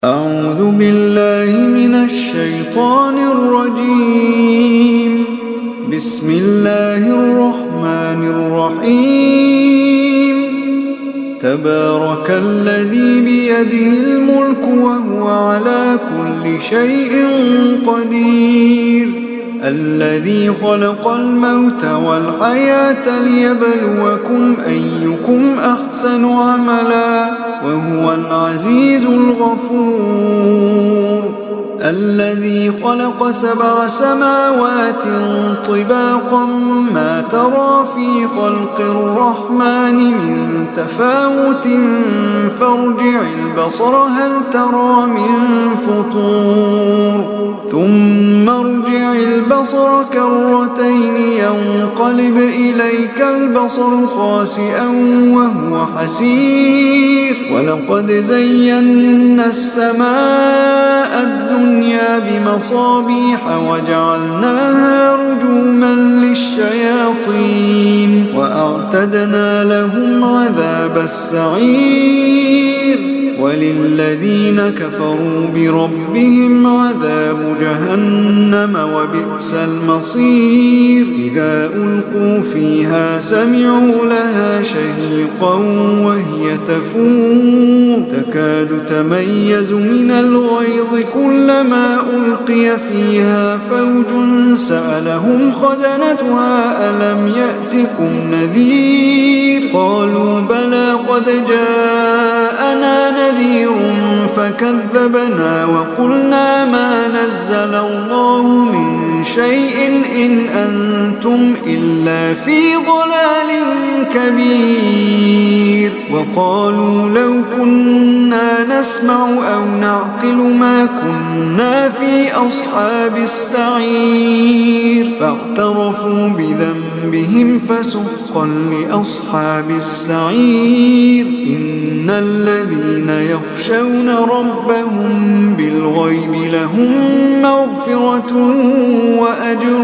أعوذ بالله من الشيطان الرجيم. بسم الله الرحمن الرحيم. تبارك الذي بيده الملك وهو على كل شيء قدير. الذي خلق الموت والحياة ليبلوكم أيكم أحسن عملا وهو العزيز الغفور. الذي خلق 7 سماوات طباقا ما ترى في خلق الرحمن من تفاوت فارجع البصر هل ترى من فطور ثم ارجع البصر كرتين ينقلب إليك البصر خاسئا وهو حسير. ولقد زينا السماء الدنيا بمصابيح وجعلناها رجوما للشياطين وأعتدنا لهم عذاب السعير. وللذين كفروا بربهم عذاب جهنم وبئس المصير. إذا ألقوا فيها سمعوا لها شهيقا وهي تفور تكاد تميز من الغيظ كلما ألقي فيها فوج سألهم خزنتها ألم يأتكم نذير قالوا بلى قد جاءنا نذير فكذبنا وقلنا ما نزل الله من شيء إن أنتم إلا في ضلال كبير. وقالوا لو كنا نسمع أو نعقل ما كنا في أصحاب السعير فاعترفوا بذنبهم فسحقا لأصحاب السعير. إن الذين يخشون ربهم بالغيب لهم مغفرة وأجر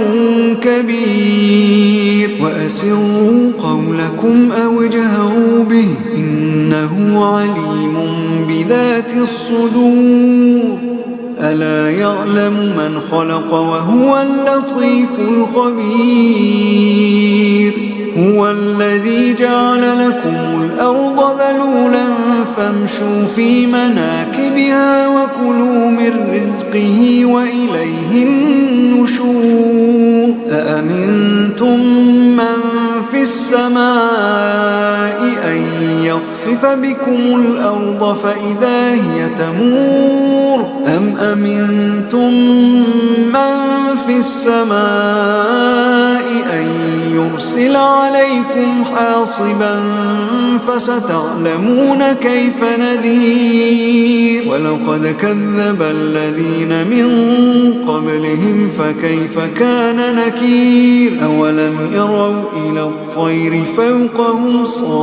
كبير. وأسروا قولكم أو اجهروا به إنه عليم بذات الصدور. ألا يعلم من خلق وهو اللطيف الخبير. هو الذي جعل لكم الأرض ذلولا فامشوا في مناكبها وكلوا من رزقه وإليه النشور. أأمنتم من في السماء أن يخسف بكم الأرض فإذا هي تمور أم أمنتم من في السماء أن يرسل عليكم حاصبا فستعلمون كيف نذير. ولقد كذب الذين من قبلهم فكيف كان نكير. أولم يروا إلى الطير فوقهم صافات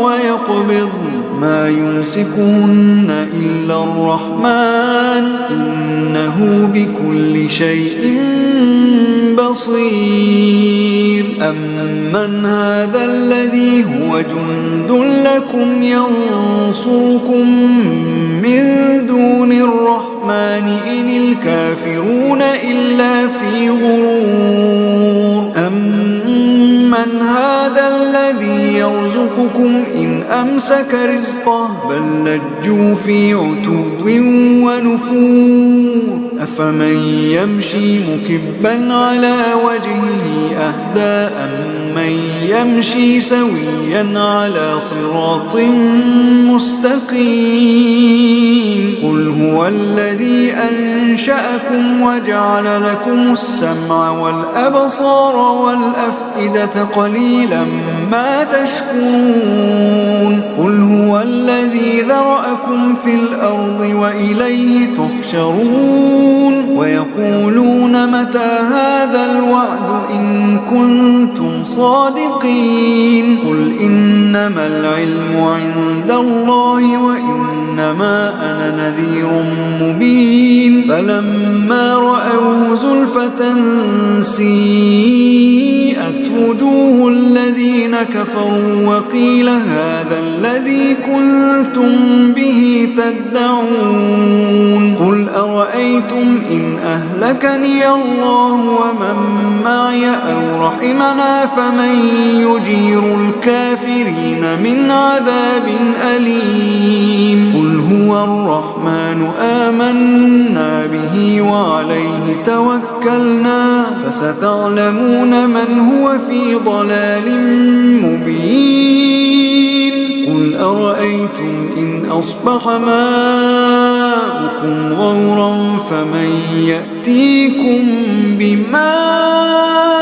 ويقبض ما يمسكهن إلا الرحمن إنه بكل شيء بصير. أمن هذا الذي هو جند لكم ينصركم من دون الرحمن إن الكافرون إلا في غرور. أمن هذا الذي يرزقكم إن أمسك رزقه بل لجوا في عتو ونفور. أفمن يمشي مكبا على وجهه أهدى أمن يمشي سويا على صراط مستقيم. قل هو الذي أنشأكم وجعل لكم السمع والأبصار والأفئدة قليلا ما تشكرون. قل هو الذي ذرأكم في الأرض وإليه تحشرون. ويقولون متى هذا الوعد إن كنتم صادقين. قل إنما العلم عند الله وإنما أنا نذير مبين. فلما رأوه زلفة سيئت وجوه الذين كفروا وقيل هذا الذي كنتم به تدعون قل أرأيتم إن أهلكني الله ومن معي أو رحمنا فمن يجير الكافرين من عذاب أليم قل هو الرحمن آمنا به وعليه توكلنا فستعلمون من هو في ضلال مبين قل أرأيتم إن أصبح ماؤكم غورا فمن يأتيكم بماء